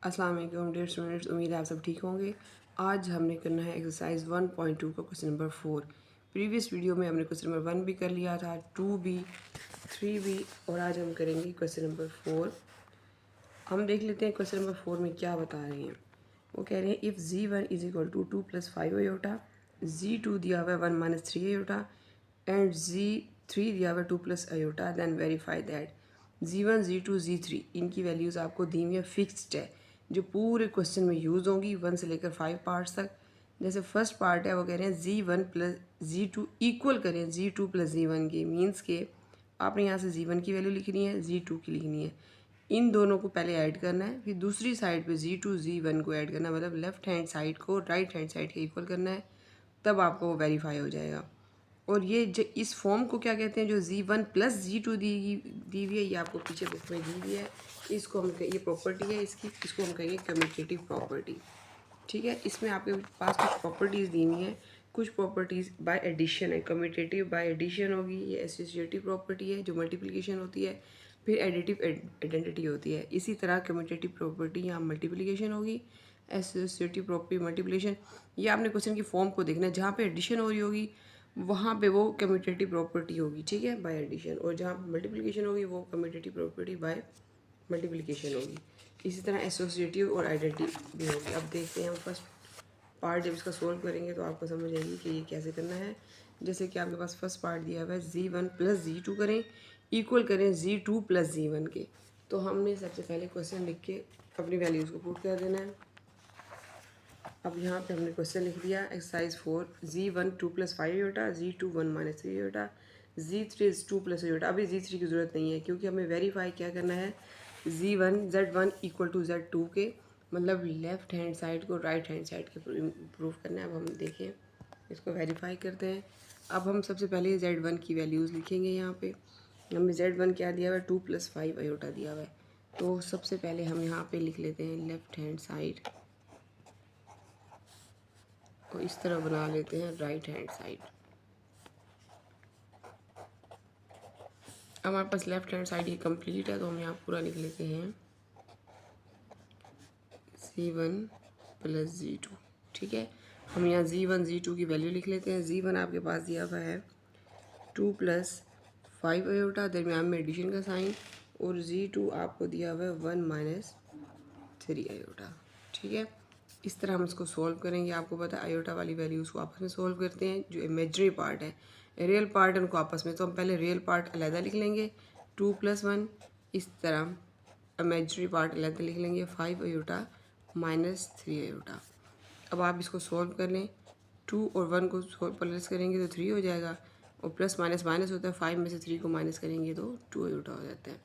अस्सलाम वालेकुम dear students, उम्मीद है आप सब ठीक होंगे। आज हमने करना है एक्सरसाइज 1.2 का क्वेश्चन नंबर 4। प्रीवियस वीडियो में हमने क्वेश्चन नंबर 1 भी कर लिया था, 2 भी, 3 भी, और आज हम करेंगे क्वेश्चन नंबर 4। हम देख लेते हैं क्वेश्चन नंबर 4 में क्या बता रहे हैं। वो कह रहे हैं if z1 is equal to 2 + 5 iota, z2 दिया हुआ है 1 - 3 आयोटा एंड z3 दिया हुआ है 2 + iota, then verify that z1 z2 z3 इनकी वैल्यूज़ आपको दी हुई है, फिक्स्ड है, जो पूरे क्वेश्चन में यूज़ होंगी 1 से लेकर 5 पार्ट्स तक। जैसे फर्स्ट पार्ट है वो कह रहे हैं z1 + z2 इक्वल करें z2 + z1 के, मीन्स के आपने यहाँ से z1 की वैल्यू लिखनी है, z2 की लिखनी है, इन दोनों को पहले ऐड करना है, फिर दूसरी साइड पे z2 z1 को ऐड करना है, मतलब लेफ्ट हैंड साइड को राइट हैंड साइड के इक्वल करना है, तब आपको वो वेरीफाई हो जाएगा। और ये जो इस फॉर्म को क्या कहते हैं, जो z1 + z2 दी हुई है, ये आपको पीछे बुक में दी हुई है, इसको हम ये प्रॉपर्टी है इसकी, इसको हम कहेंगे कम्यूटेटिव प्रॉपर्टी। ठीक है, इसमें आपके पास कुछ प्रॉपर्टीज़ दी हुई हैं, कुछ प्रॉपर्टीज़ बाय एडिशन है, कम्यूटेटिव बाय एडिशन होगी, ये एसोसिएटिव प्रॉपर्टी है जो मल्टीप्लिकेशन होती है, फिर एडिटिव आइडेंटिटी होती है। इसी तरह कम्यूटेटिव प्रॉपर्टी यहाँ मल्टीप्लिकेशन होगी, एसोसिएटिव प्रॉपर्टी मल्टीप्लिकेशन। ये आपने क्वेश्चन की फॉर्म को देखना है, जहाँ पे एडिशन हो रही होगी वहाँ पे वो कम्यूटेटिव प्रॉपर्टी होगी, ठीक है, बाय एडिशन, और जहाँ मल्टीप्लिकेशन होगी वो कम्यूटेटिव प्रॉपर्टी बाय मल्टीप्लिकेशन होगी। इसी तरह एसोसिएटिव और आइडेंटिटी भी होगी। अब देखते हैं हम फर्स्ट पार्ट, जब इसका सोल्व करेंगे तो आपको समझ आएगी कि ये कैसे करना है। जैसे कि आपके पास फर्स्ट पार्ट दिया हुआ है z1 + z2 करें, इक्वल करें z2 + z1 के। तो हमने सबसे पहले क्वेश्चन लिख के अपनी वैल्यूज़ को पुट कर देना है। अब यहाँ पे हमने क्वेश्चन लिख दिया exercise 4, z1 2 + 5 iota, z2 1 - 3 iota, z3 2 + iota. अभी z3 की ज़रूरत नहीं है क्योंकि हमें वेरीफाई क्या करना है, z1 इक्वल टू z2 के, मतलब लेफ़्ट हैंड साइड को राइट हैंड साइड के प्रूव करना है। अब हम देखें, इसको वेरीफाई करते हैं। अब हम सबसे पहले z1 की वैल्यूज़ लिखेंगे। यहाँ पे हमें z1 क्या दिया हुआ है, 2 + 5 आयोटा दिया हुआ है। तो सबसे पहले हम यहाँ पे लिख लेते हैं लेफ़्ट हैंड साइड को इस तरह बना लेते हैं राइट हैंड साइड। हमारे पास लेफ्ट हैंड साइड ये कंप्लीट है, तो हम यहाँ पूरा लिख लेते हैं z1 + z2। ठीक है, हम यहाँ z1 z2 की वैल्यू लिख लेते हैं। z1 आपके पास दिया हुआ है 2 + 5 आयोटा, दरमियान में एडिशन का साइन, और z2 आपको दिया हुआ है 1 - 3 आयोटा। ठीक है, इस तरह हम इसको सॉल्व करेंगे। आपको पता है आयोटा वाली वैल्यूज़ को आपस में सॉल्व करते हैं, जो इमेजरी पार्ट है, रियल पार्ट है उनको आपस में, तो हम पहले रियल पार्ट अलहदा लिख लेंगे 2 + 1, इस तरह इमेजरी पार्ट अलहदा लिख लेंगे 5 आयोटा - 3 आयोटा। अब आप इसको सॉल्व कर लें, 2 और 1 को प्लस करेंगे तो 3 हो जाएगा, और प्लस माइनस माइनस होता है, 5 में से 3 को माइनस करेंगे तो 2 आयोटा हो जाता है।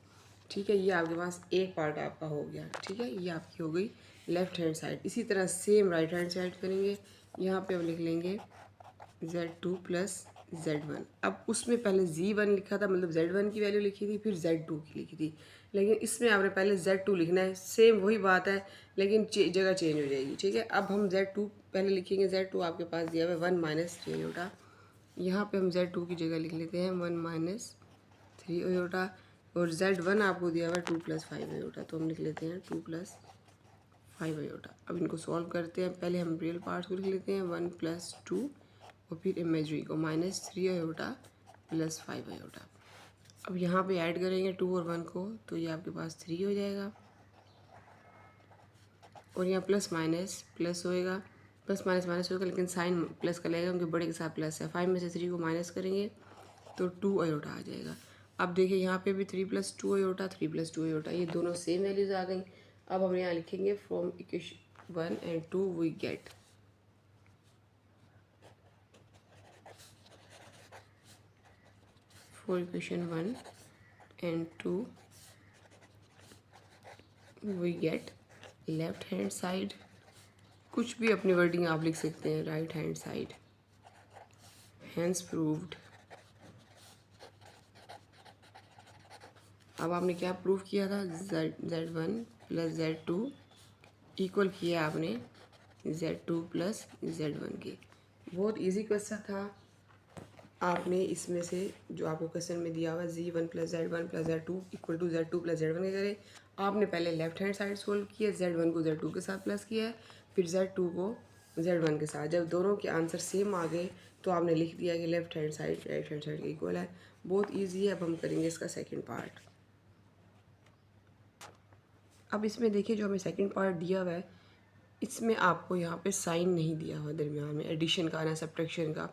ठीक है, ये आपके पास एक पार्ट आपका हो गया। ठीक है, ये आपकी हो गई लेफ़्ट हैंड साइड। इसी तरह सेम राइट हैंड साइड करेंगे। यहाँ पे हम लिख लेंगे z2 + z1। अब उसमें पहले z1 लिखा था, मतलब z1 की वैल्यू लिखी थी, फिर z2 की लिखी थी, लेकिन इसमें आपने पहले z2 लिखना है। सेम वही बात है, लेकिन जगह चेंज हो जाएगी। ठीक है, अब हम z2 पहले लिखेंगे। z2 आपके पास दिया हुआ है 1 - 3 आयोटा, यहाँ पे हम z2 की जगह लिख लेते हैं 1 - 3 आयोटा, और z1 आपको दिया हुआ है 2 + 5 आयोटा, तो हम लिख लेते हैं 2 + 5 आयोटा। अब इनको सॉल्व करते हैं। पहले हम रियल पार्ट्स को लिख लेते हैं 1 + 2, और फिर इमेजरी को -3 आयोटा + 5 आयोटा। अब यहाँ पे ऐड करेंगे 2 और 1 को, तो ये आपके पास 3 हो जाएगा, और यहाँ प्लस माइनस प्लस होएगा, प्लस माइनस माइनस होगा, लेकिन साइन प्लस का लगेगा क्योंकि बड़े के साथ प्लस है। 5 में से 3 को माइनस करेंगे तो 2 आयोटा आ जाएगा। अब देखिए यहाँ पे भी 3 + 2 आयोटा, 3 + 2 आयोटा, ये दोनों सेम वैल्यूज़ आ गई। अब हम यहाँ लिखेंगे from equation 1 and 2 we get, for equation 1 and 2 we get left hand side, कुछ भी अपनी वर्डिंग आप लिख सकते हैं, right hand side, hence proved. अब आपने क्या प्रूव किया था, z1 + z2 इक्वल किया आपने z2 + z1 के। बहुत इजी क्वेश्चन था। आपने इसमें से जो आपको क्वेश्चन में दिया हुआ z1 + z1 + z2 equal to z2 + z1 के करें। आपने पहले लेफ्ट हैंड साइड सोल्व किया, Z1 को Z2 के साथ प्लस किया है, फिर Z2 को Z1 के साथ। जब दोनों के आंसर सेम आ गए तो आपने लिख दिया कि left hand side right hand side equal है। बहुत ईजी है। अब हम करेंगे इसका सेकेंड पार्ट। अब इसमें देखिए जो हमें सेकेंड पार्ट दिया हुआ है, इसमें आपको यहाँ पे साइन नहीं दिया हुआ दरमियान में एडिशन का ना सब्ट्रैक्शन का।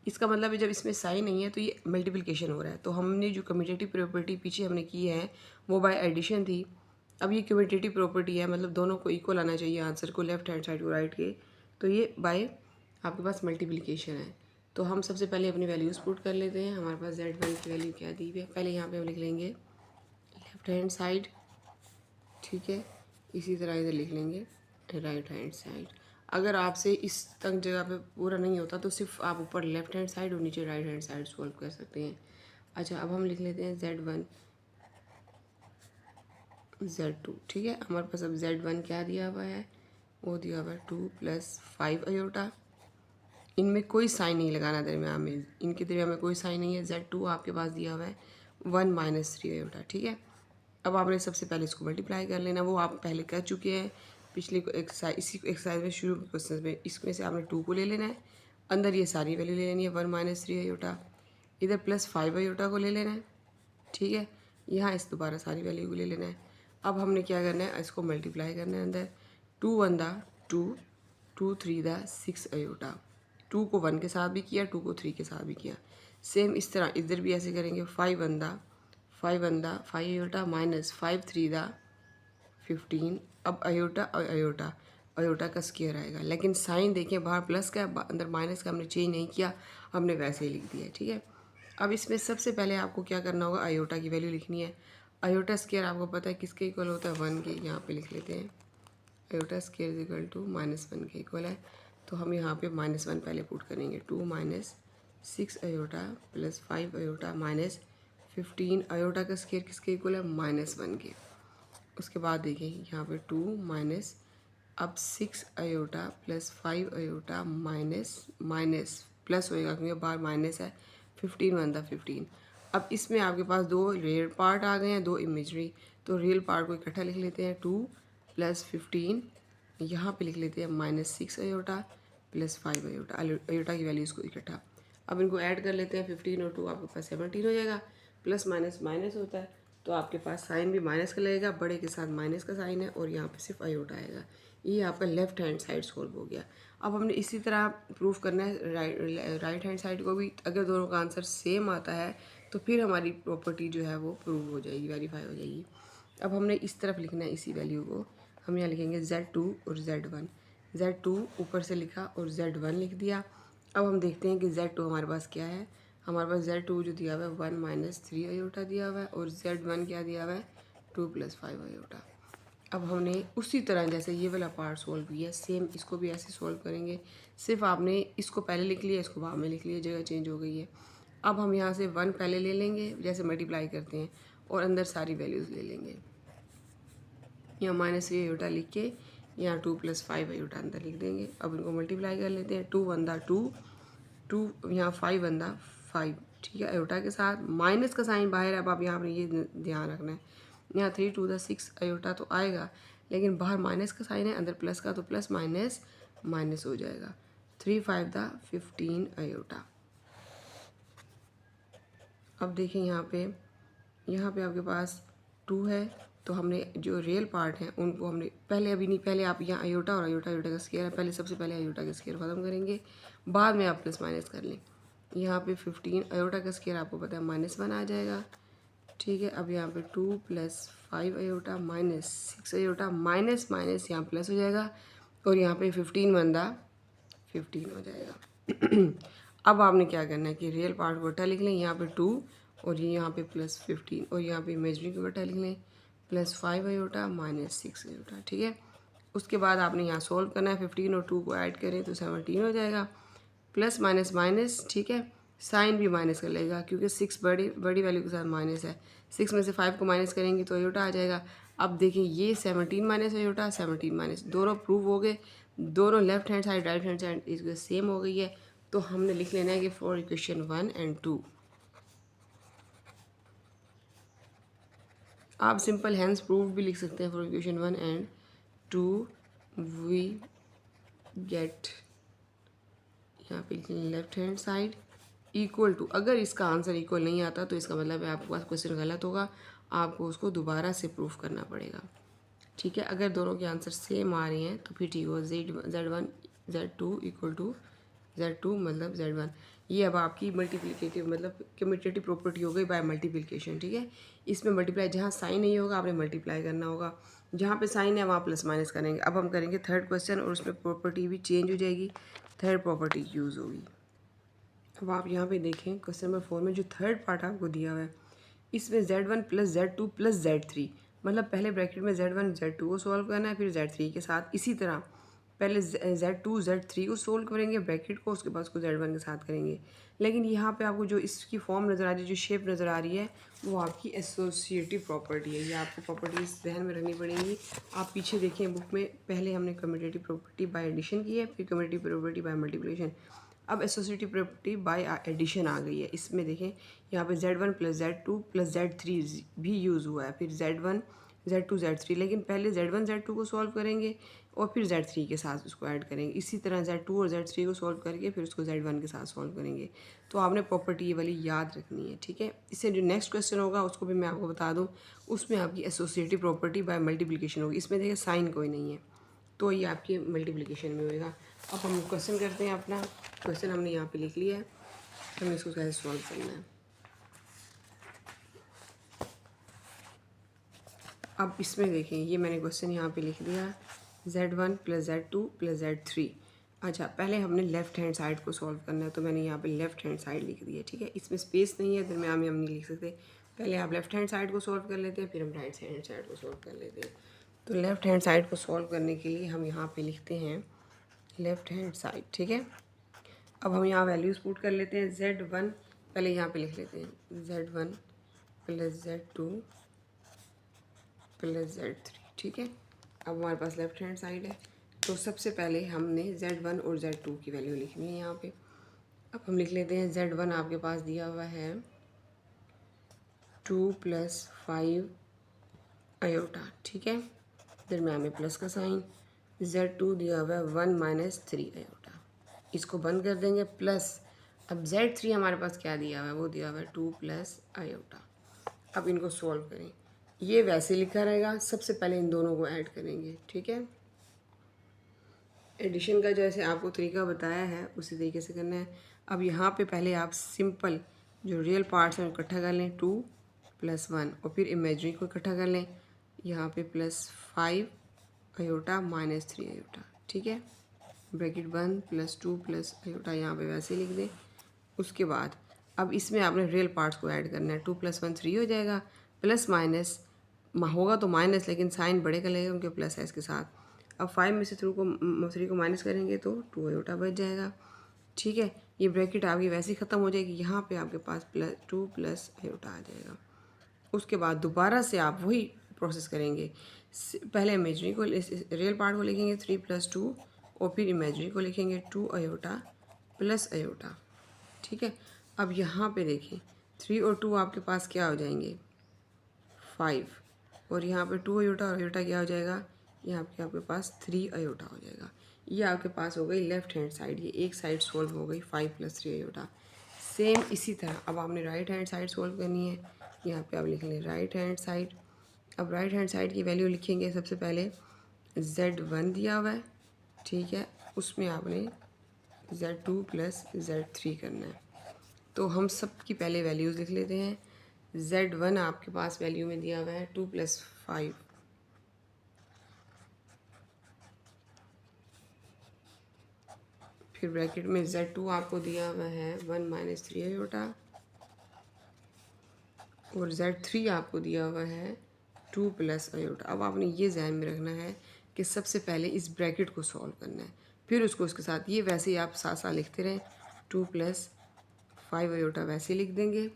इसका मतलब है जब इसमें साइन नहीं है तो ये मल्टीप्लिकेशन हो रहा है। तो हमने जो कम्यूटेटिव प्रॉपर्टी पीछे हमने की है वो बाय एडिशन थी। अब ये कम्यूटेटिव प्रॉपर्टी है, मतलब दोनों को इक्वल आना चाहिए आंसर को, लेफ्ट हैंड साइड को राइट के। तो ये बाय आपके पास मल्टीप्लिकेशन है। तो हम सबसे पहले अपनी वैल्यूज़ पुट कर लेते हैं। हमारे पास Z1 की वैल्यू क्या दी हुई है, पहले यहाँ पे हम लिख लेंगे लेफ्ट हैंड साइड, ठीक है। इसी तरह इधर लिख लेंगे राइट हैंड साइड। अगर आपसे इस तक जगह पे पूरा नहीं होता तो सिर्फ आप ऊपर लेफ्ट हैंड साइड और नीचे राइट हैंड साइड सॉल्व कर सकते हैं। अच्छा, अब हम लिख लेते हैं Z1 Z2, ठीक है। हमारे पास अब Z1 क्या दिया हुआ है, वो दिया हुआ है 2 + 5 अयोटा। इनमें कोई साइन नहीं लगाना दरमियान में, इनके दरमियान में कोई साइन नहीं है। Z2 आपके पास दिया हुआ है 1 - 3 अयोटा, ठीक है। अब आपने सबसे पहले इसको मल्टीप्लाई कर लेना, वो आप पहले कर चुके हैं पिछली एक्सरसाइज, इसी एक्सरसाइज में शुरू क्वेश्चन में। इसमें से आपने 2 को ले लेना है, अंदर ये सारी वैल्यू ले लेनी है 1 - 3 अयोटा, इधर +5 अयोटा को ले लेना है, ठीक है। यहाँ इस दोबारा सारी वैल्यू को ले लेना है। अब हमने क्या करना है, इसको मल्टीप्लाई करना है अंदर। 2 × 1 = 2, 2 × 3 = 6 अयोटा। 2 को 1 के साथ भी किया, 2 को 3 के साथ भी किया। सेम इस तरह इधर भी ऐसे करेंगे। 5 × 5 अयोटा माइनस 5 × 3 = 15। अब अयोटा और अयोटा, अयोटा का स्क्वायर आएगा, लेकिन साइन देखें बाहर प्लस का अंदर माइनस का हमने चेंज नहीं किया, हमने वैसे ही लिख दिया, ठीक है। अब इसमें सबसे पहले आपको क्या करना होगा, अयोटा की वैल्यू लिखनी है। अयोटा स्क्वायर आपको पता है किसके इक्वल होता है, 1 के। यहाँ पे लिख लेते हैं अयोटा स्क्वायर = -1 के इक्वल है। तो हम यहाँ पे -1 पहले पुट करेंगे। 2 - 6 अयोटा + 5 अयोटा माइनस 15 अयोटा का स्क्वायर किसके इक्वल है, -1 के। उसके बाद देखिए यहाँ पे 2 माइनस, अब 6 अयोटा + 5 अयोटा माइनस प्लस होएगा क्योंकि बाहर माइनस है। 15 × 1 = 15। अब इसमें आपके पास 2 रियल पार्ट आ गए हैं, 2 इमेजरी। तो रियल पार्ट को इकट्ठा लिख लेते हैं। 2 + 15, यहाँ पे लिख लेते हैं -6 अयोटा + 5 अयोटा, अयोटा की वैल्यूज़ को इकट्ठा। अब इनको ऐड कर लेते हैं। 15 और 2 आपके पास 17 हो जाएगा। प्लस माइनस माइनस होता है तो आपके पास साइन भी माइनस का लगेगा, बड़े के साथ माइनस का साइन है, और यहाँ पे सिर्फ अयोटा आएगा। ये आपका लेफ्ट हैंड साइड सॉल्व हो गया। अब हमने इसी तरह प्रूफ करना है राइट हैंड साइड को भी। अगर दोनों का आंसर सेम आता है तो फिर हमारी प्रॉपर्टी जो है वो प्रूव हो जाएगी, वेरीफाई हो जाएगी। अब हमने इस तरफ लिखना है इसी वैल्यू को। हम यहाँ लिखेंगे Z2 और Z1। Z2 ऊपर से लिखा और Z1 लिख दिया। अब हम देखते हैं कि Z2 हमारे पास क्या है। हमारे पास Z2 जो दिया हुआ है 1 - 3 अयोटा दिया हुआ है, और Z1 क्या दिया हुआ है 2 + 5 अयोटा। अब हमने उसी तरह जैसे ये वाला पार्ट सोल्व किया, सेम इसको भी ऐसे सोल्व करेंगे। सिर्फ आपने इसको पहले लिख लिया, इसको बाद में लिख लिया, जगह चेंज हो गई है। अब हम यहाँ से 1 पहले ले लेंगे जैसे मल्टीप्लाई करते हैं, और अंदर सारी वैल्यूज़ ले लेंगे। यहाँ -3 अयोटा लिख के यहाँ 2 + 5 अयोटा अंदर लिख देंगे। अब इनको मल्टीप्लाई कर लेते हैं। 2 × 1 = 2, यहाँ 5 × 1 = 5, ठीक है। अयोटा के साथ माइनस का साइन बाहर है, अब आप यहाँ पर ये ध्यान रखना है। यहाँ 3 × 2 = 6 अयोटा तो आएगा, लेकिन बाहर माइनस का साइन है, अंदर प्लस का, तो प्लस माइनस माइनस हो जाएगा। 3 × 5 = 15 अयोटा। अब देखिए यहाँ पे आपके पास 2 है, तो हमने जो रियल पार्ट हैं उनको हमने पहले, अभी नहीं, पहले आप यहाँ अयोटा और अयोटा का स्क्वायर है, पहले सबसे पहले अयोटा का स्क्वायर ख़त्म करेंगे, बाद में आप प्लस माइनस कर लें। यहाँ पे 15 अयोटा का स्क्वायर आपको पता है -1 आ जाएगा, ठीक है। अब यहाँ पे 2 + 5 अयोटा -6 अयोटा, माइनस माइनस यहाँ प्लस हो जाएगा, और यहाँ पे 15 × 15 हो जाएगा। अब आपने क्या करना है कि रियल पार्ट को उल्टा लिख लें, यहाँ पे 2 और ये यहाँ पे +15, और यहाँ पे इमेजरी को उल्टा लिख लें, +5 अयोटा -6 अयोटा, ठीक है। उसके बाद आपने यहाँ सोल्व करना है। 15 और 2 को ऐड करें तो 17 हो जाएगा। प्लस माइनस माइनस, ठीक है। साइन भी माइनस कर लेगा क्योंकि 6 बड़ी वैल्यू के साथ माइनस है। 6 में से 5 को माइनस करेंगे तो अयोटा आ जाएगा। अब देखिए ये 17 - अयोटा, 17 - दोनों प्रूव हो गए, दोनों left hand side right hand side इसके सेम हो गई है। तो हमने लिख लेना है कि फॉर इक्वेशन 1 और 2। आप सिंपल हैंस प्रूव्ड भी लिख सकते हैं for equation 1 and 2 we get, यहाँ पे left hand side equal to, अगर इसका आंसर इक्वल नहीं आता तो इसका मतलब है आपके पास क्वेश्चन गलत होगा, आपको उसको दोबारा से प्रूफ करना पड़ेगा। ठीक है, अगर दोनों के आंसर सेम आ रहे हैं तो फिर ठीक हो, Z1 Z2 equal to Z2 मतलब Z1। ये अब आपकी मल्टीप्लिकेटिव मतलब कम्यूटेटिव प्रॉपर्टी हो गई बाय मल्टीप्लिकेशन। ठीक है, इसमें मल्टीप्लाई जहाँ साइन नहीं होगा आपने मल्टीप्लाई करना होगा, जहाँ पे साइन है वहाँ प्लस माइनस करेंगे। अब हम करेंगे थर्ड क्वेश्चन और उसमें प्रॉपर्टी भी चेंज हो जाएगी, थर्ड प्रॉपर्टी यूज़ होगी। अब आप यहाँ पे देखें क्वेश्चन नंबर 4 में जो थर्ड पार्ट आपको दिया हुआ है, इसमें Z1 plus Z2 plus Z3, मतलब पहले ब्रैकेट में Z1 Z2 को सॉल्व करना है, फिर Z3 के साथ इसी तरह पहले Z2 Z3 को सोल्व करेंगे ब्रैकेट को, उसके बाद उसको Z1 के साथ करेंगे। लेकिन यहाँ पे आपको जो इसकी फॉर्म नज़र आ रही है, जो शेप नज़र आ रही है, वो आपकी एसोसिएटिव प्रॉपर्टी है। ये आपको प्रॉपर्टीज ध्यान में रखनी पड़ेंगी। आप पीछे देखें बुक में, पहले हमने कम्यूटेटिव प्रॉपर्टी बाय एडिशन की है, फिर कम्यूटेटिव प्रॉपर्टी बाय मल्टीप्लिकेशन, अब एसोसिएटिव प्रॉपर्टी बाय एडिशन आ गई है। इसमें देखें यहाँ पे Z1 plus Z2 plus Z3 भी यूज़ हुआ है, फिर Z1 Z2 Z3, लेकिन पहले Z1 Z2 को सॉल्व करेंगे और फिर Z3 के साथ उसको ऐड करेंगे। इसी तरह Z2 और Z3 को सॉल्व करके फिर उसको Z1 के साथ सॉल्व करेंगे। तो आपने प्रॉपर्टी ये वाली याद रखनी है। ठीक है, इससे जो नेक्स्ट क्वेश्चन होगा उसको भी मैं आपको बता दूँ, उसमें आपकी एसोसिएटिव प्रॉपर्टी बाय मल्टीप्लिकेशन होगी। इसमें देखिए साइन कोई नहीं है, तो ये आपके मल्टीप्लिकेशन में होएगा। अब हम क्वेश्चन करते हैं अपना। क्वेश्चन हमने यहाँ पे लिख लिया है, हमें इसको कैसे सॉल्व करना है। अब इसमें देखें, ये मैंने क्वेश्चन यहाँ पे लिख दिया, Z1 plus Z2 plus Z3। अच्छा, पहले हमने लेफ़्ट हैंड साइड को सॉल्व करना है, तो मैंने यहाँ पे लेफ़्ट हैंड साइड लिख दी है। ठीक है, इसमें स्पेस नहीं है, दरम्यान में हम नहीं लिख सकते। पहले आप लेफ़्ट हैंड साइड को सॉल्व कर लेते हैं, फिर हम राइट हैंड साइड को सॉल्व कर लेते हैं। तो लेफ़्ट हैंड साइड को सॉल्व करने के लिए हम यहाँ पे लिखते हैं लेफ़्ट हैंड साइड। ठीक है, अब हम यहाँ वैल्यूज़ पुट कर लेते हैं। Z1 पहले यहाँ पे लिख लेते हैं, Z1 plus Z2 plus Z3। ठीक है, अब हमारे पास लेफ़्ट हैंड साइड है, तो सबसे पहले हमने Z1 और Z2 की वैल्यू लिखनी है यहाँ पे। अब हम लिख लेते हैं Z1 आपके पास दिया हुआ है 2 प्लस 5 आयोटा। ठीक है, दरम्यान में प्लस का साइन। Z2 दिया हुआ है 1 माइनस 3 आयोटा, इसको बंद कर देंगे प्लस। अब Z3 हमारे पास क्या दिया हुआ है, वो दिया हुआ है 2 प्लस आयोटा। अब इनको सॉल्व करें, ये वैसे लिखा रहेगा, सबसे पहले इन दोनों को ऐड करेंगे। ठीक है, एडिशन का जैसे आपको तरीका बताया है उसी तरीके से करना है। अब यहाँ पे पहले आप सिंपल जो रियल पार्ट्स हैं इकट्ठा कर लें, 2 प्लस 1, और फिर इमेजरी को इकट्ठा कर लें, यहाँ पे प्लस 5 आयोटा माइनस 3 आयोटा। ठीक है, ब्रैकेट बंद, प्लस 2 प्लस आयोटा यहाँ पे वैसे लिख दें। उसके बाद अब इसमें आपने रियल पार्ट्स को ऐड करना है, 2 प्लस 1 3 हो जाएगा, प्लस माइनस होगा तो माइनस, लेकिन साइन बड़े का लगेगा उनके प्लस है इसके साथ। अब 5 में से 3 को माइनस करेंगे तो 2 आयोटा बच जाएगा। ठीक है, ये ब्रैकेट आपकी वैसे ही ख़त्म हो जाएगी, यहाँ पे आपके पास प्लस 2 प्लस आयोटा आ जाएगा। उसके बाद दोबारा से आप वही प्रोसेस करेंगे, पहले इमेजरी को रियल पार्ट को लिखेंगे 3 प्लस 2, और फिर इमेजरी को लिखेंगे 2 आयोटा प्लस आयोटा। ठीक है, अब यहाँ पे देखें 3 और 2 आपके पास क्या हो जाएंगे 5, और यहाँ पे 2 आयोटा और आयोटा क्या हो जाएगा, यहाँ पे आपके पास 3 आयोटा हो जाएगा। ये आपके पास हो गई लेफ़्ट हैंड साइड, ये एक साइड सॉल्व हो गई 5 प्लस 3 आयोटा। सेम इसी तरह अब आपने राइट हैंड साइड सॉल्व करनी है, यहाँ पे आप लिख लें राइट हैंड साइड। अब राइट हैंड साइड की वैल्यू लिखेंगे, सबसे पहले Z1 दिया हुआ है। ठीक है, उसमें आपने Z2 प्लस Z3 करना है, तो हम सब की पहले वैल्यूज़ लिख लेते हैं। Z1 आपके पास वैल्यू में दिया हुआ है 2 प्लस 5, फिर ब्रैकेट में Z2 आपको दिया हुआ है 1 माइनस 3 आयोटा, और Z3 आपको दिया हुआ है 2 प्लस आयोटा। अब आपने ये ध्यान में रखना है कि सबसे पहले इस ब्रैकेट को सॉल्व करना है, फिर उसको उसके साथ ये वैसे ही आप साथ साथ लिखते रहें, 2 प्लस 5 आयोटा वैसे लिख देंगे।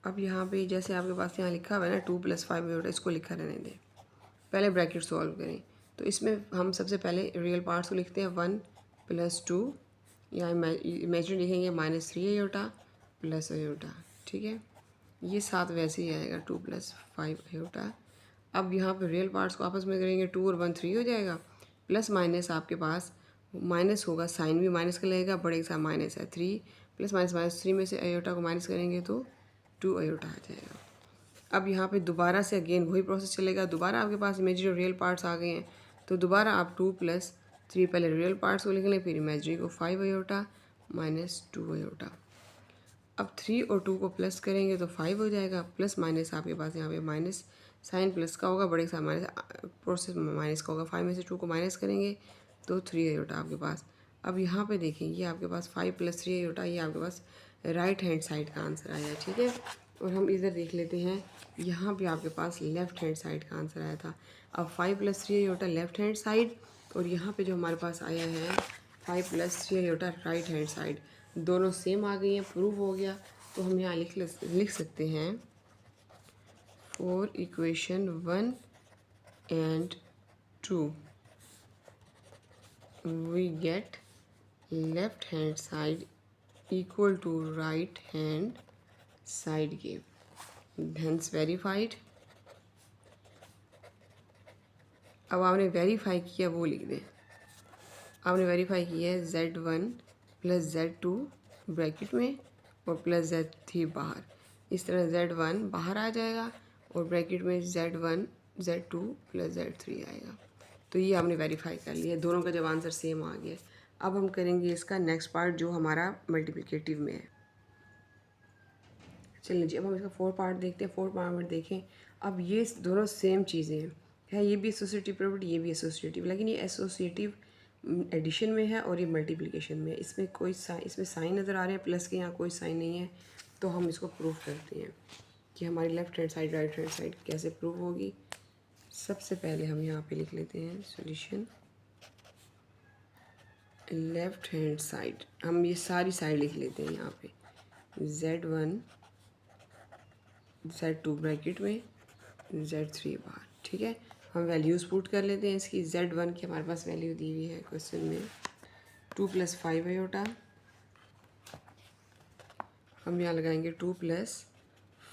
अब यहाँ पे जैसे आपके पास यहाँ लिखा हुआ है ना 2 प्लस 5 आयोटा, इसको लिखा रहने दें, पहले ब्रैकेट सॉल्व करें। तो इसमें हम सबसे पहले रियल पार्ट्स को लिखते हैं 1 प्लस 2 यहाँ इमेजिन लिखेंगे -3 अयोटा प्लस अयोटा, ठीक है। ये साथ वैसे ही आएगा 2 + 5 अयोटा। अब यहाँ पे रियल पार्ट्स को आपस में करेंगे, 2 और 1 3 हो जाएगा, प्लस माइनस आपके पास माइनस होगा, साइन भी माइनस का लगेगा, बड़े के साथ माइनस है, 3 प्लस -3 में से अयोटा को माइनस करेंगे तो 2 अयोटा आ जाएगा। अब यहाँ पे दोबारा से अगेन वही प्रोसेस चलेगा, दोबारा आपके पास इमेजिनरी और रियल पार्ट्स आ गए हैं, तो दोबारा आप 2 + 3 पहले रियल पार्ट्स को लिख लें, फिर इमेजिनरी को 5 अयोटा -2 अयोटा। अब 3 और 2 को प्लस करेंगे तो 5 हो जाएगा, प्लस माइनस आपके पास यहाँ पे माइनस साइन प्लस का होगा, बड़े के साथ माइनस प्रोसेस माइनस का होगा, 5 में से 2 को माइनस करेंगे तो 3 अयोटा आपके पास। अब यहाँ पे देखें, ये आपके पास 5 + 3 अयोटा, ये आपके पास राइट हैंड साइड का आंसर आया है, ठीक है। और हम इधर देख लेते हैं, यहाँ पे आपके पास लेफ्ट हैंड साइड का आंसर आया था। अब 5 + 3 अयोटा लेफ्ट हैंड साइड, और यहाँ पे जो हमारे पास आया है 5 + 3 अयोटा राइट हैंड साइड, दोनों सेम आ गई हैं, प्रूव हो गया। तो हम यहाँ लिख सकते हैं for equation 1 and 2 we get left hand side equal to right hand side give, hence verified। अब आपने वेरीफाई किया वो लिख दें, आपने वेरीफाई किया है Z1 + Z2 ब्रैकेट में और प्लस Z3 बाहर, इस तरह Z1 बाहर आ जाएगा और ब्रैकेट में Z1 Z2 + Z3 आएगा। तो ये हमने वेरीफाई कर लिया, दोनों का जब आंसर सेम आ गया। अब हम करेंगे इसका नेक्स्ट पार्ट जो हमारा मल्टीप्लिकेटिव में है। चलिए जी, अब हम इसका 4 पार्ट देखते हैं। 4 पार्ट में देखें, अब ये दोनों सेम चीज़ें हैं, ये भी एसोसिएटिव प्रॉपर्टी, ये भी एसोसिएटिव, लेकिन ये एसोसिएटिव एडिशन में है और ये मल्टीप्लिकेशन में है। इसमें इसमें साइन नज़र आ रहे हैं प्लस के, यहाँ कोई साइन नहीं है, तो हम इसको प्रूव करते हैं कि हमारी left hand side right hand side कैसे प्रूव होगी। सबसे पहले हम यहाँ पे लिख लेते हैं सॉल्यूशन लेफ्ट हैंड साइड, हम ये सारी साइड लिख लेते हैं यहाँ पे, Z1 Z2 ब्रैकेट में Z3 बाहर, ठीक है। हम वैल्यूज़ पुट कर लेते हैं इसकी। Z1 की हमारे पास वैल्यू दी हुई है क्वेश्चन में 2 + 5 अयोटा, हम यहाँ लगाएंगे 2 +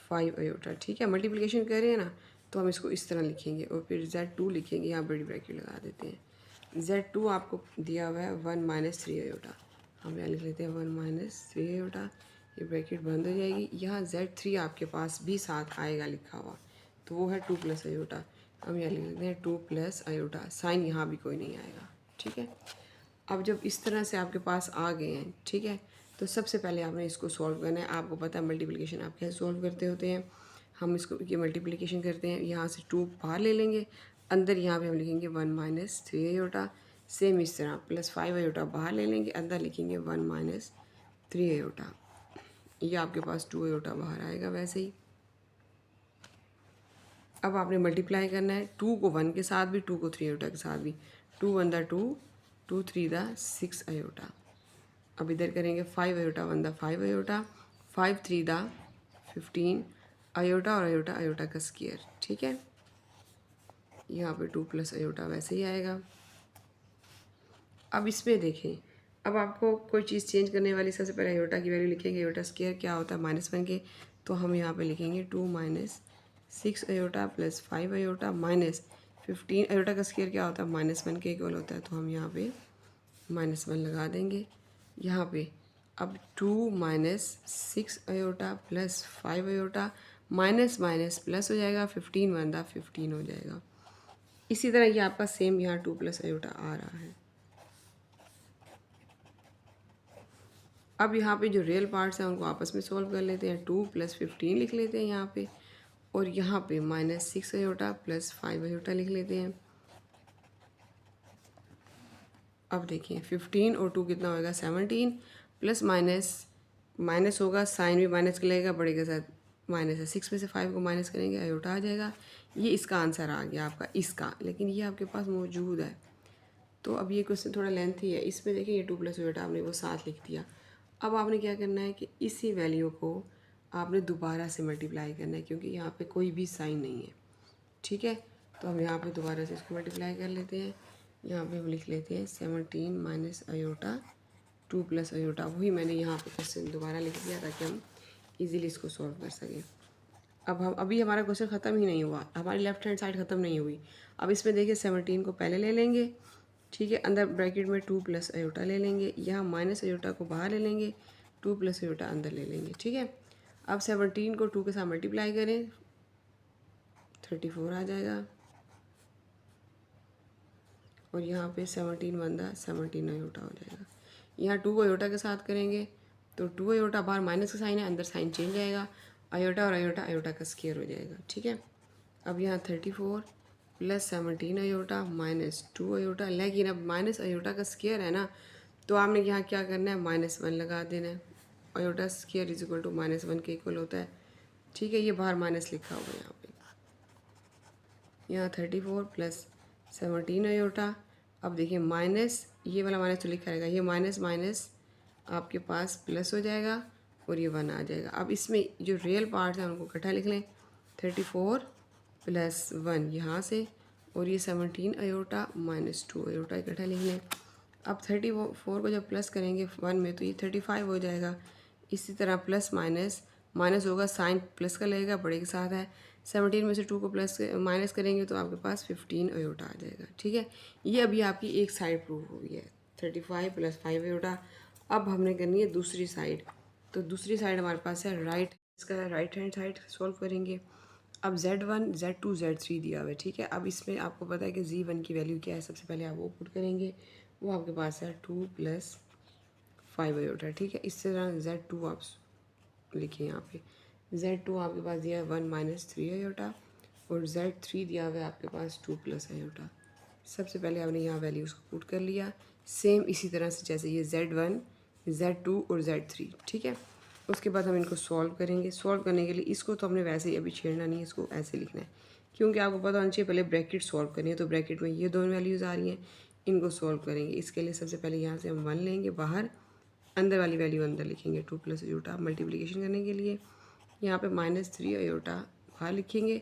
5 अयोटा, ठीक है। मल्टीप्लिकेशन कर रहे हैं ना, तो हम इसको इस तरह लिखेंगे और फिर Z2 लिखेंगे, यहाँ बड़ी ब्रैकेट लगा देते हैं। Z2 आपको दिया हुआ है 1 - 3 अयोटा, हम यहाँ लिख लेते हैं 1 - 3 अयोटा, ये ब्रैकेट बंद हो जाएगी। यहाँ Z3 आपके पास भी साथ आएगा लिखा हुआ, तो वो है 2 + अयोटा, हम यहाँ लिख लेते हैं 2 + अयोटा, साइन यहाँ भी कोई नहीं आएगा, ठीक है। अब जब इस तरह से आपके पास आ गए हैं, ठीक है, तो सबसे पहले आपने इसको सॉल्व करना है। आपको पता है मल्टीप्लिकेशन आप कैसे सॉल्व करते होते हैं। हम इसको ये मल्टीप्लिकेशन करते हैं, यहाँ से 2 बाहर ले लेंगे, अंदर यहाँ पे हम लिखेंगे 1 - 3 अयोटा, सेम इस तरह +5 अयोटा बाहर ले लेंगे, अंदर लिखेंगे 1 - 3 अयोटा, ये आपके पास 2 अयोटा बाहर आएगा वैसे ही। अब आपने मल्टीप्लाई करना है 2 को 1 के साथ भी, 2 को 3 अयोटा के साथ भी, 2 × 1 = 2, 2 × 3 = 6 अयोटा। अब इधर करेंगे 5 अयोटा 1 = 5 अयोटा, 5 × 3 = 15 अयोटा, और अयोटा अयोटा का स्क्वायर, ठीक है। यहाँ पे 2 + अयोटा वैसे ही आएगा। अब इसमें देखें, अब आपको कोई चीज़ चेंज करने वाली, सबसे पहले अयोटा की वैल्यू लिखेंगे, अयोटा स्क्वायर क्या होता है -1 के, तो हम यहाँ पे लिखेंगे 2 - 6 अयोटा + 5 अयोटा -15 अयोटा का स्क्वायर क्या होता है -1 के इक्वल होता है, तो हम यहाँ पे -1 लगा देंगे। यहाँ पे अब 2 - 6 iota + 5 iota, minus minus plus हो जाएगा, 15 × 1 = 15 हो जाएगा। इसी तरह ये आपका सेम यहाँ 2 + अयोटा आ रहा है। अब यहाँ पे जो रियल पार्ट्स हैं उनको आपस में सॉल्व कर लेते हैं। 2 + 15 लिख लेते हैं यहाँ पे, और यहाँ पे -6 अयोटा + 5 अयोटा लिख लेते हैं। अब देखिए 15 और 2 कितना होगा 17, प्लस माइनस होगा, साइन भी माइनस का लगेगा, बड़े के साथ माइनस है, 6 में से 5 को माइनस करेंगे अयोटा आ जाएगा। ये इसका आंसर आ गया आपका इसका, लेकिन ये आपके पास मौजूद है। तो अब ये क्वेश्चन थोड़ा लेंथी है, इसमें देखिए ये 2 + अयोटा आपने वो साथ लिख दिया। अब आपने क्या करना है कि इसी वैल्यू को आपने दोबारा से मल्टीप्लाई करना है, क्योंकि यहाँ पे कोई भी साइन नहीं है, ठीक है। तो हम यहाँ पे दोबारा से इसको मल्टीप्लाई कर लेते हैं। यहाँ पे हम लिख लेते हैं 17 - अयोटा 2 प्लस अयोटा, वही मैंने यहाँ पे क्वेश्चन दोबारा लिख दिया ताकि हम इजीली इसको सॉल्व कर सकें। अब हम अभी हमारा क्वेश्चन ख़त्म ही नहीं हुआ, हमारी लेफ्ट हैंड साइड ख़त्म नहीं हुई। अब इसमें देखिए 17 को पहले ले लेंगे, ठीक है, अंदर ब्रैकेट में 2 प्लस अयोटा ले लेंगे, यहाँ माइनस अयोटा को बाहर ले लेंगे, 2 प्लस अयोटा अंदर ले लेंगे, ठीक है। अब 17 को 2 के साथ मल्टीप्लाई करें, 34 आ जाएगा, और यहाँ पे 17 बंदा 17 अयोटा हो जाएगा। यहाँ 2 अयोटा के साथ करेंगे तो 2 अयोटा, बाहर माइनस का साइन है, अंदर साइन चेंज आएगा, अयोटा और अयोटा अयोटा का स्क्वायर हो जाएगा, ठीक है। अब यहाँ 34 प्लस 17 अयोटा माइनस 2 अयोटा, लेकिन अब माइनस अयोटा का स्क्वायर है ना, तो आपने यहाँ क्या करना है, -1 लगा देना है। Iota square is equal to -1 के इक्वल होता है, ठीक है। ये बाहर माइनस लिखा हुआ है यहाँ पे, यहाँ 34 प्लस 17 अयोटा। अब देखिए माइनस, ये वाला माइनस तो लिखा रहेगा, ये माइनस माइनस आपके पास प्लस हो जाएगा और ये 1 आ जाएगा। अब इसमें जो रियल पार्ट है उनको इकट्ठा लिख लें, 34 प्लस 1 यहाँ से, और ये 17 अयोटा माइनस 2 अयोटा इकट्ठा लिख लें। अब 34 को जब प्लस करेंगे 1 में तो ये 35 हो जाएगा। इसी तरह प्लस माइनस, माइनस होगा साइन प्लस का लगेगा, बड़े के साथ है, 17 में से 2 को प्लस माइनस करेंगे तो आपके पास 15 अयोटा आ जाएगा, ठीक है। ये अभी आपकी एक साइड प्रूव हो गई है, 35 प्लस 5 अयोटा। अब हमने करनी है दूसरी साइड, तो दूसरी साइड हमारे पास है राइट, इसका राइट हैंड साइड सॉल्व करेंगे। अब Z1 Z2 Z3 दिया हुआ है, ठीक है। अब इसमें आपको पता है कि Z1 की वैल्यू क्या है, सबसे पहले आप वो पुट करेंगे, वो आपके पास है 2 प्लस 5 अयोटा, ठीक है। इस तरह Z2 आप लिखिए, यहाँ पे Z2 आपके पास दिया है 1 माइनस 3 अयोटा, और Z3 दिया हुआ है आपके पास 2 प्लस अयोटा। सबसे पहले आपने यहाँ वैल्यूज़ को पुट कर लिया, सेम इसी तरह से जैसे ये Z1 Z2 और Z3, ठीक है। उसके बाद हम इनको सॉल्व करेंगे। सॉल्व करने के लिए इसको तो हमने वैसे ही अभी छेड़ना नहीं है, इसको ऐसे लिखना है, क्योंकि आपको पता होना चाहिए पहले ब्रैकेट सॉल्व करनी है, तो ब्रैकेट में ये दोनों वैल्यूज़ आ रही हैं, इनको सॉल्व करेंगे। इसके लिए सबसे पहले यहाँ से हम 1 लेंगे बाहर, अंदर वाली वैल्यू अंदर लिखेंगे, 2 प्लस अयोटा मल्टीप्लिकेशन करने के लिए। यहाँ पे -3 अयोटा बाहर लिखेंगे,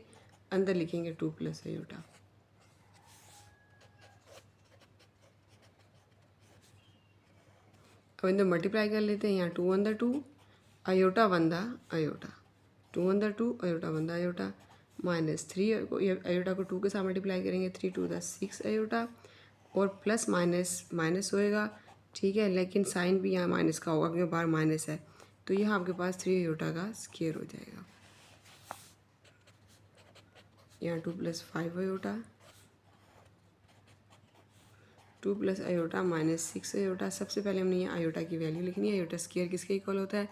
अंदर लिखेंगे 2 प्लस अयोटा। अब इधर मल्टीप्लाई कर लेते हैं, यहाँ 2 अंदर 2 अयोटा वंदा अयोटा, 2 अंदर 2 अयोटा वंदा अयोटा, -3 को अयोटा को 2 के साथ मल्टीप्लाई करेंगे, 3 2 6 अयोटा, और प्लस माइनस माइनस होएगा, ठीक है, लेकिन साइन भी यहाँ माइनस का होगा क्योंकि बाहर माइनस है, तो यहाँ आपके पास 3 अयोटा का स्क्वायर हो जाएगा। यहाँ 2 plus 5 iota, 2 plus iota -6 iota. सबसे पहले हमने यहाँ अयोटा की वैल्यू लिखनी है, अयोटा स्क्वायर किसके इक्वल होता है,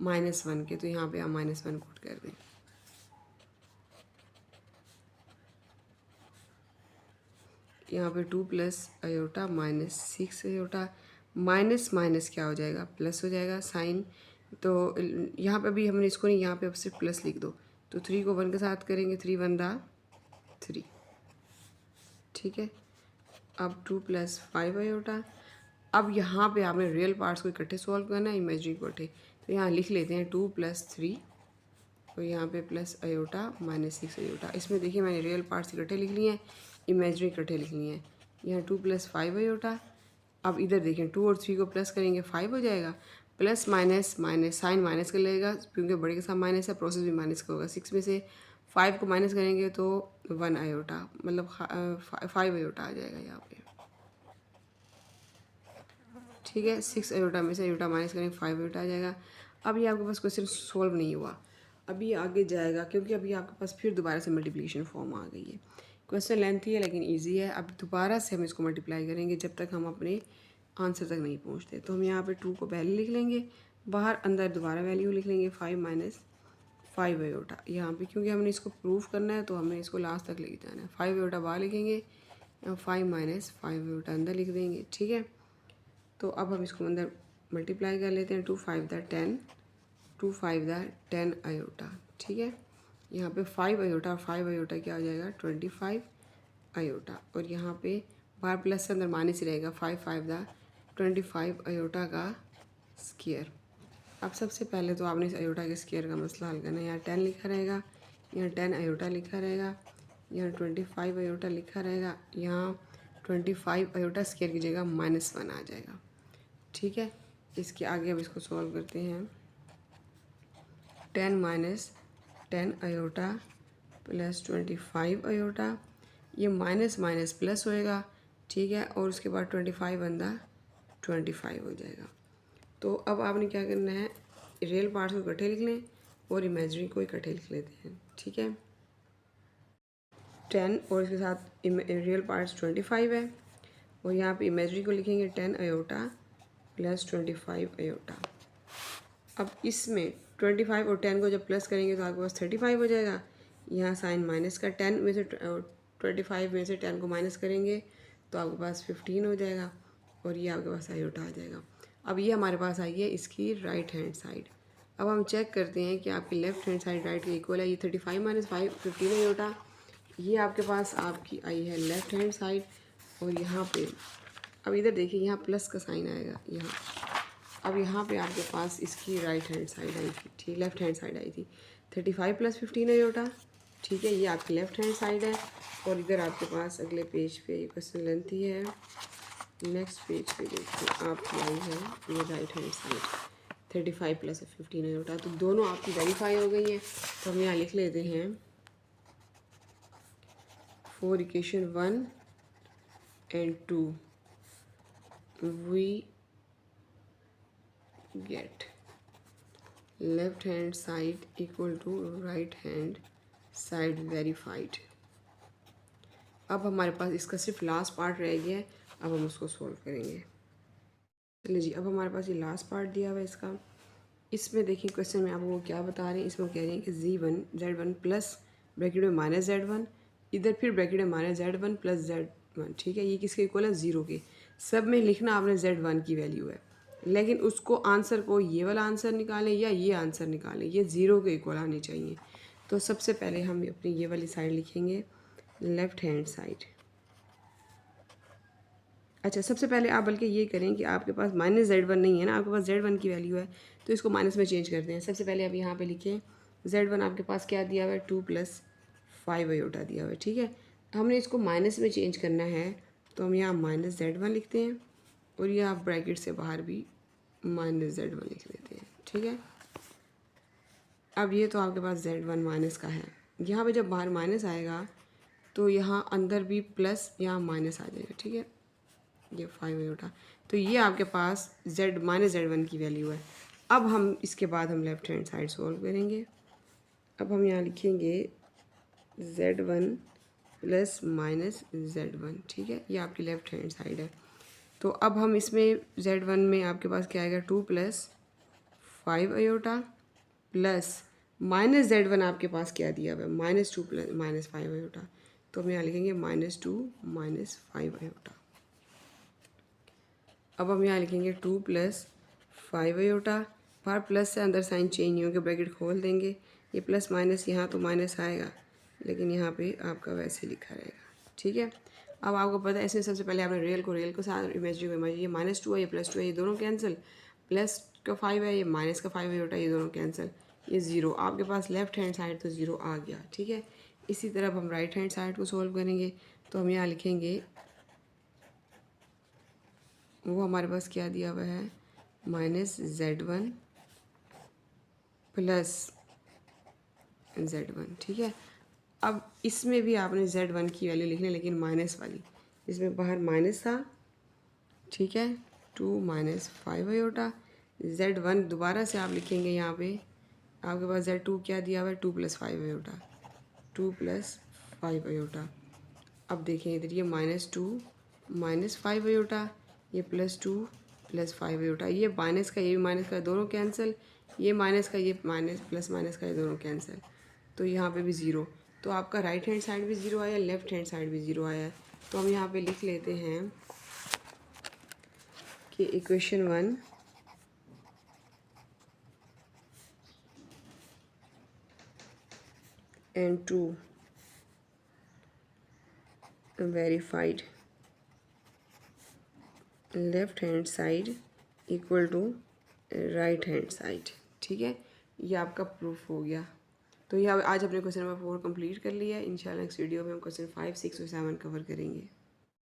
-1 के, तो यहाँ पे हम -1 पुट कर दें। यहाँ पे 2 plus iota -6 iota, minus minus क्या हो जाएगा, प्लस हो जाएगा साइन, तो यहाँ पे भी हमने इसको नहीं, यहाँ पे अब सिर्फ प्लस लिख दो, तो 3 को 1 के साथ करेंगे, 3 1 3, ठीक है। अब 2 प्लस 5 अयोटा। अब यहाँ पे आपने रियल पार्ट्स को इकट्ठे सॉल्व करना है, इमेजिनरी को इकट्ठे, तो यहाँ लिख लेते हैं 2 प्लस 3, और यहाँ पे प्लस अयोटा -6 अयोटा। इसमें देखिए मैंने रियल पार्ट्स इकट्ठे लिख लिए हैं, इमेजिनरी इकट्ठे लिख लिए हैं। यहाँ 2 प्लस 5 अयोटा। अब इधर देखें 2 और 3 को प्लस करेंगे 5 हो जाएगा, plus minus minus sign minus कर लगेगा क्योंकि बड़े के साथ माइनस है, प्रोसेस भी माइनस का होगा। 6 में से 5 को माइनस करेंगे तो 1 अयोटा, मतलब 5 अयोटा आ जाएगा यहाँ पे, ठीक है। 6 अयोटा में से अयोटा माइनस करेंगे 5 अयोटा आ जाएगा। अब ये आपके पास क्वेश्चन सॉल्व नहीं हुआ, अभी आगे जाएगा क्योंकि अभी आपके पास फिर दोबारा से मल्टीप्लिकेशन फॉर्म आ गई है। क्वेश्चन लेंथी है लेकिन इजी है। अब दोबारा से हम इसको मल्टीप्लाई करेंगे जब तक हम अपने आंसर तक नहीं पहुंचते। तो हम यहाँ पे 2 को पहले लिख लेंगे, बाहर अंदर दोबारा वैल्यू लिख लेंगे 5 माइनस 5 अयोटा। यहाँ पे क्योंकि हमने इसको प्रूफ करना है तो हमने इसको लास्ट तक लेके जाना है। 5 अयोटा बाहर लिखेंगे, 5 माइनस 5 अयोटा अंदर लिख देंगे, ठीक है। तो अब हम इसको अंदर मल्टीप्लाई कर लेते हैं, 2 5 10, 2 5 10 अयोटा, ठीक है। यहाँ पे 5 अयोटा और 5 अयोटा क्या हो जाएगा 25 अयोटा, और यहाँ पे बाहर प्लस से अंदर माइनस ही रहेगा, 5 5 25 अयोटा का स्क्वायर। अब सबसे पहले तो आपने इस अयोटा के स्क्वायर का मसला हल करना है। यहाँ 10 लिखा रहेगा, यहाँ 10 अयोटा लिखा रहेगा, यहाँ 25 अयोटा लिखा रहेगा, यहाँ 25 अयोटा स्क्वायर की जगह -1 आ जाएगा, ठीक है। इसके आगे अब इसको सॉल्व करते हैं। 10 माइनस 10 अयोटा प्लस 25 अयोटा, ये माइनस माइनस प्लस होएगा, ठीक है, और उसके बाद 25 बंदा 25 हो जाएगा। तो अब आपने क्या करना है, रियल पार्ट्स को इकट्ठे लिख लें और इमेजिनरी को इकट्ठे लिख लेते हैं, ठीक है। 10 और इसके साथ रियल पार्ट्स 25 है, और यहाँ पे इमेजिनरी को लिखेंगे 10 अयोटा प्लस 25 अयोटा। अब इसमें 25 और 10 को जब प्लस करेंगे तो आपके पास 35 हो जाएगा। यहाँ साइन माइनस का 10 में से 25 में से 10 को माइनस करेंगे तो आपके पास 15 हो जाएगा, और ये आपके पास अयोटा आ जाएगा। अब ये हमारे पास आई है इसकी राइट हैंड साइड। अब हम चेक करते हैं कि आपकी लेफ्ट हैंड साइड राइट के इक्वल है। ये 35 माइनस 5 15 अयोटा, ये आपके पास आपकी आई है लेफ्ट हैंड साइड। और यहाँ पे अब इधर देखिए, यहाँ प्लस का साइन आएगा यहाँ। अब यहाँ पे आपके पास इसकी राइट हैंड साइड आई थी, ठीक, लेफ्ट हैंड साइड आई थी 35 प्लस 15 अयोटा, ठीक है, ये आपकी लेफ्ट हैंड साइड है। और इधर आपके पास अगले पेज पे ये क्वेश्चन लेंथी है, नेक्स्ट पेज पे देखिए आपकी आई है ये right hand side 35 plus 15 iota. तो दोनों आपकी वेरीफाई हो गई हैं। तो हम यहाँ लिख लेते हैं for equation 1 and 2 we get left hand side equal to right hand side verified। अब हमारे पास इसका सिर्फ लास्ट पार्ट रह गया है, अब हम उसको सॉल्व करेंगे। चलिए जी, अब हमारे पास ये लास्ट पार्ट दिया हुआ है इसका। इसमें देखिए क्वेश्चन में आपको क्या बता रहे हैं, इसमें कह रहे हैं कि Z1 प्लस ब्रैकेट में माइनस Z1, इधर फिर ब्रैकेट में माइनस Z1 प्लस Z1, ठीक है, ये किसके इक्वल है, 0 के। सब में लिखना आपने Z1 की वैल्यू है, लेकिन उसको आंसर को ये वाला आंसर निकालें या ये आंसर निकालें, ये 0 के इक्वल आनी चाहिए। तो सबसे पहले हम अपनी ये वाली साइड लिखेंगे, लेफ्ट हैंड साइड। अच्छा, सबसे पहले आप बल्कि ये करें कि आपके पास माइनस Z1 नहीं है ना, आपके पास Z1 की वैल्यू है, तो इसको माइनस में चेंज करते हैं। सबसे पहले आप यहाँ पे लिखें Z1 आपके पास क्या दिया हुआ है, 2 प्लस 5 अयोटा दिया हुआ है, ठीक है। हमने इसको माइनस में चेंज करना है, तो हम यहाँ माइनस Z1 लिखते हैं, और ये आप ब्रैकेट से बाहर भी माइनस Z1 लिख लेते हैं, ठीक है। अब ये तो आपके पास Z1 माइनस का है, यहाँ पे जब बाहर माइनस आएगा तो यहाँ अंदर भी प्लस, यहाँ माइनस आ जाएगा, ठीक है, ये 5 अयोटा। तो ये आपके पास माइनस Z1 की वैल्यू है। अब हम इसके बाद हम लेफ्ट हैंड साइड सॉल्व करेंगे। अब हम यहाँ लिखेंगे Z1 प्लस माइनस Z1, ठीक है, ये आपकी लेफ्ट हैंड साइड है। तो अब हम इसमें Z1 में आपके पास क्या आएगा, 2 plus 5 aorta plus minus Z1 आपके पास क्या दिया हुआ है, -2 प्लस -5 अयोटा। तो हम यहाँ लिखेंगे -2 -5 अयोटा। अब हम यहाँ लिखेंगे 2 प्लस 5 अयोटा, बाहर प्लस से अंदर साइन चेंज नहीं होगा, ब्रैकेट खोल देंगे, ये प्लस माइनस यहाँ तो माइनस आएगा, लेकिन यहाँ पे आपका वैसे लिखा रहेगा, ठीक है। अब आपको पता है इसमें सबसे पहले आपने रियल को साथ इमेजिनरी को इमेजिनरी, ये -2 है, ये +2 है, ये दोनों कैंसिल, प्लस का 5 है, ये माइनस का 5 अयोटा, ये दोनों कैंसिल, ये 0। आपके पास लेफ्ट हैंड साइड तो 0 आ गया, ठीक है। इसी तरह हम राइट हैंड साइड को सोल्व करेंगे। तो हम यहाँ लिखेंगे, वो हमारे पास क्या दिया हुआ है, -Z1 प्लस Z1, ठीक है। अब इसमें भी आपने Z1 की वैल्यू लिखनी है, लेकिन माइनस वाली, इसमें बाहर माइनस था, ठीक है, 2 माइनस 5 अयोटा। Z1 दोबारा से आप लिखेंगे, यहाँ पे आपके पास Z2 क्या दिया हुआ है, 2 प्लस 5 अयोटा, 2 प्लस 5 अयोटा। अब देखें इधर ये -2 -5 अयोटा, ये +2 प्लस 5 अयोटा, ये माइनस का ये भी माइनस का, दोनों कैंसिल, ये माइनस का ये माइनस प्लस माइनस का ये दोनों कैंसिल, तो यहाँ पे भी 0। तो आपका राइट हैंड साइड भी 0 आया, लेफ्ट हैंड साइड भी 0 आया है। तो हम यहाँ पे लिख लेते हैं कि equation 1 and 2 verified, left hand side equal to right hand side, ठीक है, ये आपका प्रूफ हो गया। तो ये आज अपने क्वेश्चन नंबर 4 कंप्लीट कर लिया है। इंशाल्लाह नेक्स्ट वीडियो में हम क्वेश्चन 5, 6 और 7 कवर करेंगे।